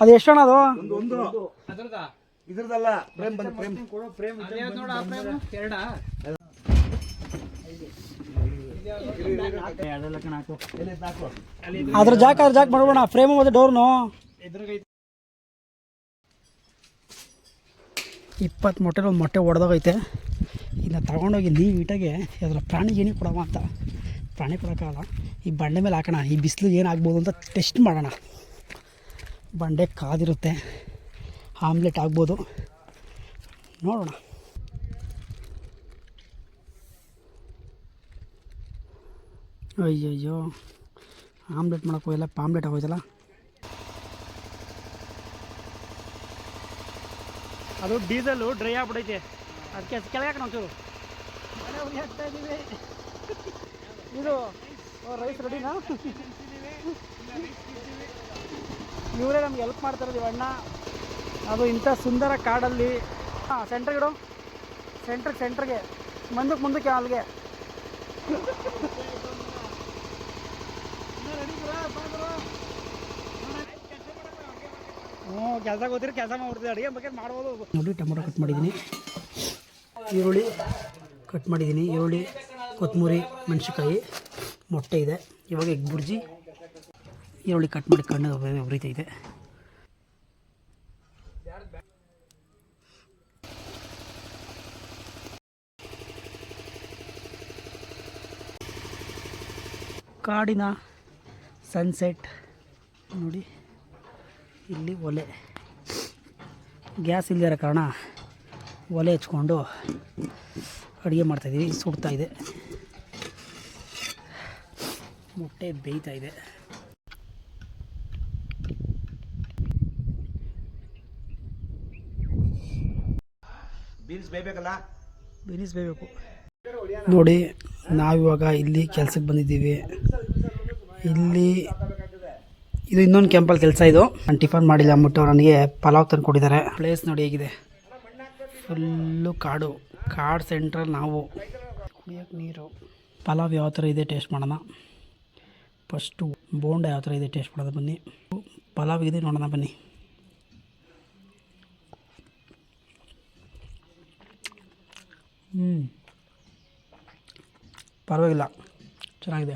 ಅದು ಎಷ್ಟಣ್ಣ ಅದು? ಇದ್ರದಲ್ಲ ಪ್ರೇಮ್ ಬಂದು ಪ್ರೇಮ್ ಅದ್ರ ಜಾಕ್ ಮಾಡ್ಬೋಣ ಫ್ರೇಮು ಮತ್ತು ಡೋರ್ನು. 20 ಮೊಟ್ಟೆಲಿ ಒಂದು ಮೊಟ್ಟೆ ಹೊಡೆದೋಗೈತೆ. ಇನ್ನು ತಗೊಂಡೋಗಿ ನೀಟಾಗೆ ಅದ್ರ ಪ್ರಾಣಿ ಏನೇ ಕೊಡವ ಅಂತ. ಪ್ರಾಣಿ ಕೊಡೋಕ್ಕಾಗಲ್ಲ. ಈ ಬಂಡೆ ಮೇಲೆ ಹಾಕೋಣ. ಈ ಬಿಸಿಲು ಏನಾಗ್ಬೋದು ಅಂತ ಟೆಸ್ಟ್ ಮಾಡೋಣ. ಬಂಡೆ ಕಾದಿರುತ್ತೆ, ಆಮ್ಲೆಟ್ ಆಗ್ಬೋದು, ನೋಡೋಣ. ಅಯ್ಯಯ್ಯೋ, ಆಮ್ಲೆಟ್ ಮಾಡೋಕ್ಕೆ ಹೋಗಿಲ್ಲ, ಪಾಮ್ಲೆಟ್ ಆಗೋಯ್ತಲ್ಲ. ಅದು ಡೀಸೆಲು ಡ್ರೈ ಆಗ್ಬಿಡೈತೆ, ಅದಕ್ಕೆ ಕೆಳಗೆ ಹಾಕೋಣ ಒಂಚೂರು. ಹಾಕ್ತಾ ಇದ್ದೀವಿ. ಇದು ರೈಸ್ ರೆಡಿನಾ? ಇವರೇ ನಮ್ಗೆ ಹೆಲ್ಪ್ ಮಾಡ್ತಾರದು ಅಣ್ಣ. ಅದು ಇಂಥ ಸುಂದರ ಕಾಡಲ್ಲಿ. ಹಾಂ, ಸೆಂಟ್ರಿಗೆ ಇಡು, ಸೆಂಟ್ರಿಗೆ ಮುಂದಕ್ಕೆ ಅಲ್ಲಿಗೆ. ಹ್ಞೂ, ಕೆಲಸ ಗೊತ್ತಿರೋ ಕೆಲಸ ಮಾಡ್ಬಿಡ್ತೀವಿ. ಅಡುಗೆ ಬಗ್ಗೆ ಮಾಡ್ಬೋದು ನೋಡಿ. ಟೊಮೊಟೊ ಕಟ್ ಮಾಡಿದ್ದೀನಿ, ಈರುಳ್ಳಿ ಕಟ್ ಮಾಡಿದ್ದೀನಿ, ಈರುಳ್ಳಿ, ಕೊತ್ತಂಬರಿ, ಮೆಣಸಿನ್ಕಾಯಿ, ಮೊಟ್ಟೆ ಇದೆ. ಇವಾಗ ಎಗ್ ಬುರ್ಜಿ, ಈರುಳ್ಳಿ ಕಟ್ ಮಾಡಿ ಕಣ್ಣು ಉರಿತೈತೆ. ಕಾಡಿನ ಸನ್ಸೆಟ್ ನೋಡಿ. ಇಲ್ಲಿ ಒಲೆ, ಗ್ಯಾಸ್ ಇಲ್ಲದಿರೋ ಕಾರಣ ಒಲೆ ಹಚ್ಕೊಂಡು ಅಡುಗೆ ಮಾಡ್ತಾಯಿದ್ದೀವಿ. ಸುಡ್ತಾಯಿದೆ, ಮೊಟ್ಟೆ ಬೇಯ್ತಾ ಇದೆ. ಬೀನ್ಸ್ ಬೇಯಬೇಕು ನೋಡಿ. ನಾವಿವಾಗ ಇಲ್ಲಿ ಕೆಲಸಕ್ಕೆ ಬಂದಿದ್ದೀವಿ. ಇಲ್ಲಿ ಇದು ಇನ್ನೊಂದು ಕ್ಯಾಂಪಲ್ಲಿ ಕೆಲಸ. ಇದು ನಾನು ಟಿಫನ್ ಮಾಡಿಲ್ಲ ಅಂದ್ಬಿಟ್ಟು ನನಗೆ ಪಲಾವ್ ತಂದು ಕೊಟ್ಟಿದ್ದಾರೆ. ಪ್ಲೇಸ್ ನೋಡಿ ಹೇಗಿದೆ, ಫುಲ್ಲು ಕಾಡು ಸೆಂಟ್ರಲ್. ನಾವು ಕುಡಿಯೋಕ್ಕೆ ನೀರು. ಪಲಾವ್ ಯಾವ ಥರ ಇದೆ ಟೇಸ್ಟ್ ಮಾಡೋಣ. ಫಸ್ಟು ಬೋಂಡ ಯಾವ ಥರ ಇದೆ ಟೇಸ್ಟ್ ಮಾಡೋದು ಬನ್ನಿ. ಪಲಾವ್ ಇದೆ ನೋಡೋಣ ಬನ್ನಿ. ಪರವಾಗಿಲ್ಲ, ಚೆನ್ನಾಗಿದೆ.